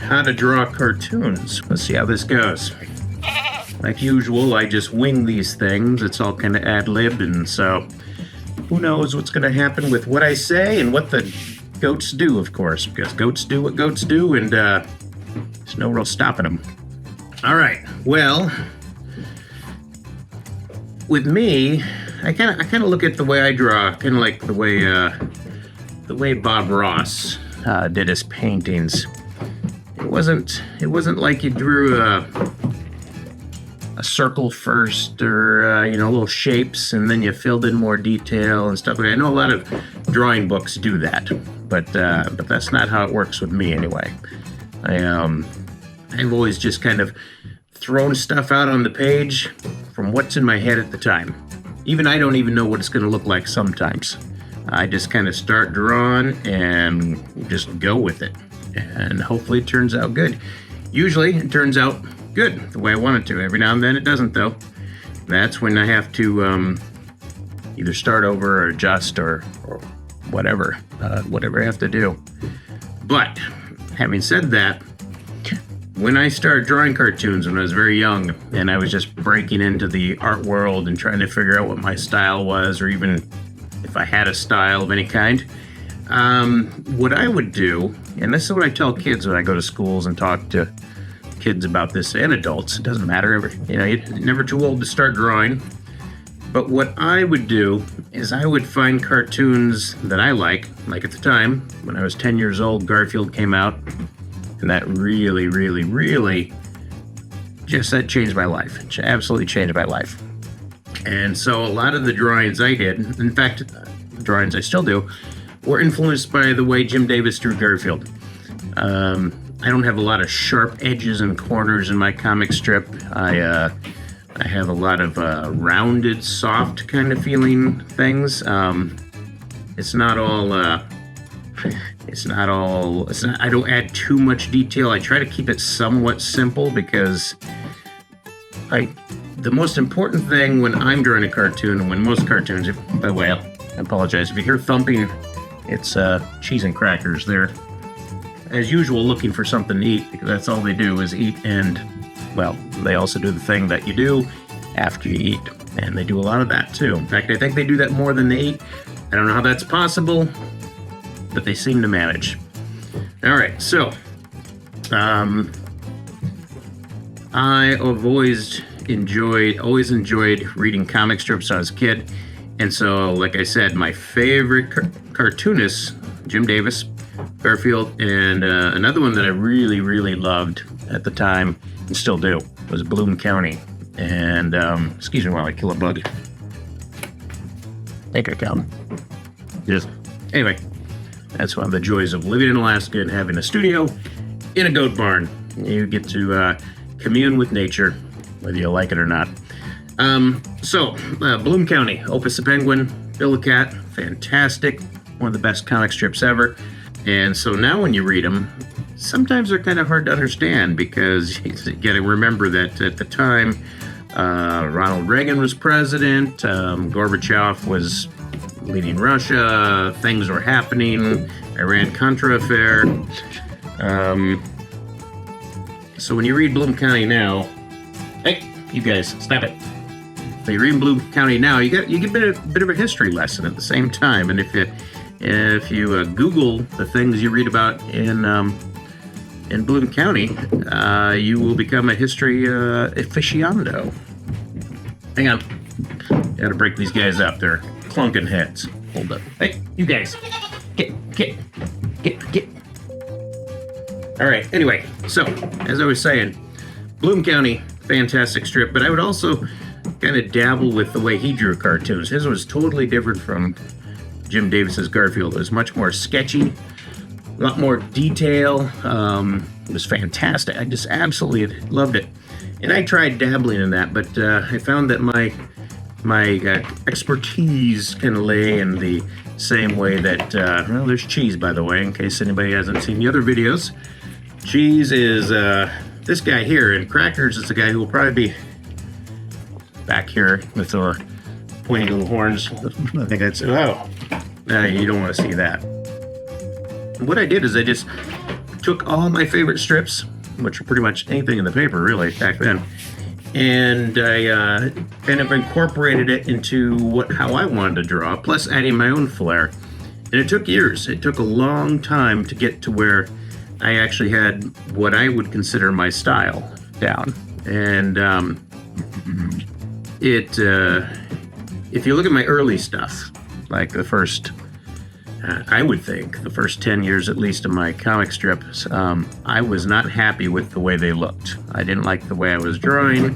how to draw cartoons. Let's see how this goes. Like usual, I just wing these things. It's all kind of ad-libbed, and so who knows what's going to happen with what I say and what the goats do, of course, because goats do what goats do, and there's no real stopping them. All right, well, with me, I kind of look at the way I draw, kind of like the way Bob Ross did his paintings. It wasn't like you drew a circle first, or little shapes, and then you filled in more detail and stuff. I know a lot of drawing books do that, but that's not how it works with me anyway. I've always just kind of thrown stuff out on the page from what's in my head at the time. Even I don't even know what it's going to look like sometimes. I just kind of start drawing and just go with it, and hopefully it turns out good. Usually it turns out good the way I want it to. Every now and then it doesn't, though. That's when I have to either start over or adjust or whatever I have to do. But having said that, when I started drawing cartoons when I was very young, and I was just breaking into the art world and trying to figure out what my style was, or even if I had a style of any kind, what I would do, and this is what I tell kids when I go to schools and talk to kids about this, and adults, it doesn't matter, you're never too old to start drawing. But what I would do is I would find cartoons that I like at the time, when I was 10 years old, Garfield came out, and that really, really, really that changed my life. It absolutely changed my life. And so a lot of the drawings I did, in fact, the drawings I still do, were influenced by the way Jim Davis drew Garfield. I don't have a lot of sharp edges and corners in my comic strip. I have a lot of rounded, soft kind of feeling things. It's not all. I don't add too much detail. I try to keep it somewhat simple because the most important thing when I'm drawing a cartoon, and when most cartoons, by the way, I apologize if you hear thumping, it's cheese and crackers. They're, as usual, looking for something to eat, because that's all they do is eat, and, well, they also do the thing that you do after you eat, and they do a lot of that too. In fact, I think they do that more than they eat. I don't know how that's possible, but they seem to manage. All right, so I have always enjoyed reading comic strips when I was a kid, and so, like I said, my favorite cartoonists, Jim Davis, Garfield, and another one that I really, really loved at the time, and still do, was Bloom County. And, excuse me while I kill a bug. Take a count. Anyway, that's one of the joys of living in Alaska and having a studio in a goat barn. You get to commune with nature, whether you like it or not. Bloom County, Opus the Penguin, Bill the Cat, fantastic. One of the best comic strips ever. And so now when you read them, sometimes they're kind of hard to understand, because you got to remember that at the time, Ronald Reagan was president, Gorbachev was leading Russia, things were happening, Iran-Contra affair. So when you read Bloom County now, hey, you guys, stop it. So you read Bloom County now, you get a bit of a history lesson at the same time. And if you Google the things you read about in Bloom County, you will become a history aficionado. Hang on, gotta break these guys up. They're clunking heads. Hold up. Hey, you guys, get. All right. Anyway, so as I was saying, Bloom County, fantastic strip. But I would also kind of dabble with the way he drew cartoons. His was totally different from Jim Davis's Garfield. It was much more sketchy, a lot more detail. It was fantastic. I just absolutely loved it. And I tried dabbling in that, but I found that my expertise kind of lay in the same way that, there's Cheese, by the way, in case anybody hasn't seen the other videos. Cheese is this guy here, and Crackers is the guy who will probably be back here with the pointy little horns. I think that's, you don't want to see that. What I did is I just took all my favorite strips, which were pretty much anything in the paper really back then, and I kind of incorporated it into how I wanted to draw, plus adding my own flair. And it took years. It took a long time to get to where I actually had what I would consider my style down. And if you look at my early stuff, like the first, I would think the first 10 years at least of my comic strips, I was not happy with the way they looked. I didn't like the way I was drawing.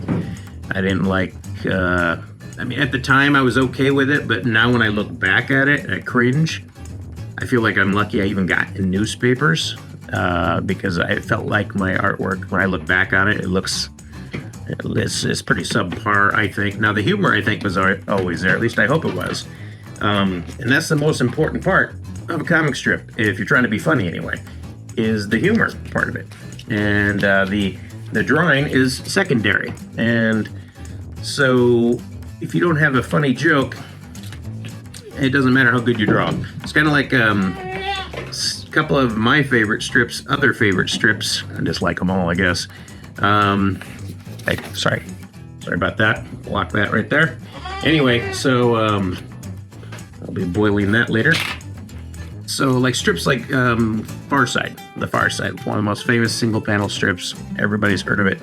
I didn't like, I mean, at the time I was okay with it, but now when I look back at it, I cringe. I feel like I'm lucky I even got in newspapers, because I felt like my artwork, when I look back on it, it's pretty subpar, I think. Now, the humor, I think, was always there. At least I hope it was. And that's the most important part of a comic strip, if you're trying to be funny anyway, is the humor part of it. And the drawing is secondary. And so if you don't have a funny joke, it doesn't matter how good you draw. It's kind of like a couple of my favorite strips, other favorite strips. I just like them all, I guess. Hey, sorry about that. Block that right there. Anyway, so I'll be boiling that later. So like strips like Far Side, The Far Side, one of the most famous single panel strips. Everybody's heard of it.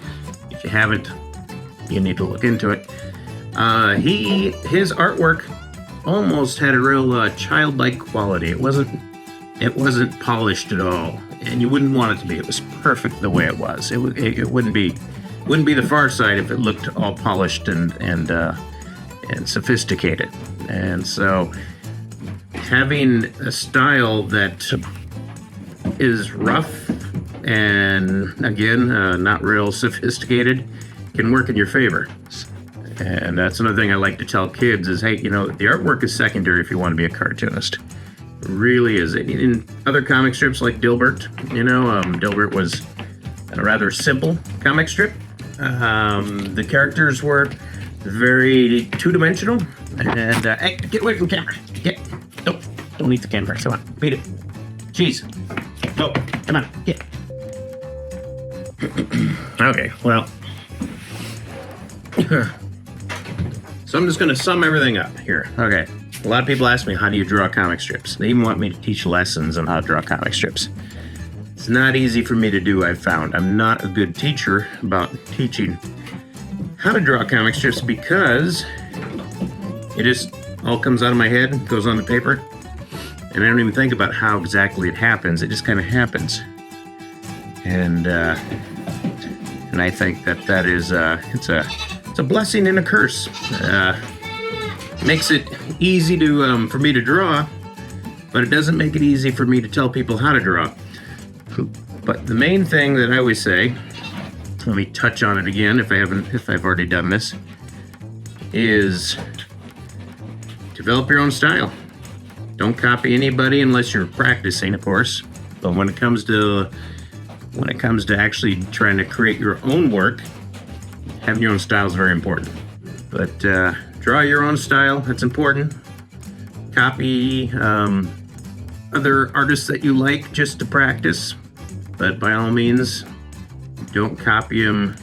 If you haven't, you need to look into it. His artwork almost had a real childlike quality. It wasn't polished at all, and you wouldn't want it to be. It was perfect the way it was. It wouldn't be The Far Side if it looked all polished and sophisticated. And so having a style that is rough and again not real sophisticated can work in your favor. And that's another thing I like to tell kids is, hey, the artwork is secondary if you want to be a cartoonist. It really is. In other comic strips like Dilbert, Dilbert was a rather simple comic strip. The characters were very two-dimensional. And, hey, get away from the camera. Don't eat the camera. Come on, beat it. Cheese. Go. Come on, get. Okay, well. So I'm just going to sum everything up here. Okay. A lot of people ask me, how do you draw comic strips? They even want me to teach lessons on how to draw comic strips. It's not easy for me to do, I've found. I'm not a good teacher about teaching how to draw comic strips because it just all comes out of my head, goes on the paper, and I don't even think about how exactly it happens. It just kind of happens. And I think that is, it's a blessing and a curse. Makes it easy for me to draw, but it doesn't make it easy for me to tell people how to draw. But the main thing that I always say, let me touch on it again if I've already done this, is develop your own style. Don't copy anybody unless you're practicing, of course. But when it comes to actually trying to create your own work, having your own style is very important. But draw your own style, that's important. Copy other artists that you like just to practice. But by all means, don't copy them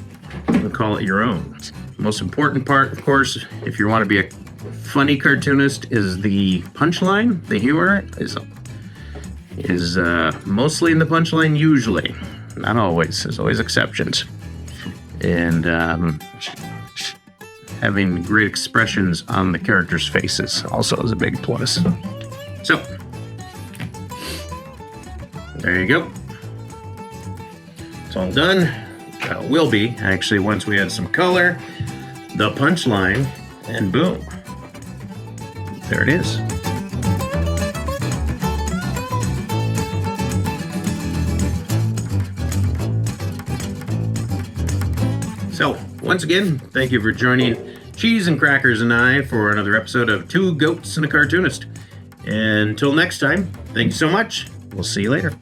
and call it your own. The most important part, of course, if you want to be a funny cartoonist, is the punchline. The humor is mostly in the punchline, usually. Not always. There's always exceptions. And having great expressions on the characters' faces also is a big plus. So, there you go. It's all done. Will be, actually, once we add some color, the punchline, and boom. There it is. So, once again, thank you for joining Cheese and Crackers and I for another episode of Two Goats and a Cartoonist. And until next time, thank you so much. We'll see you later.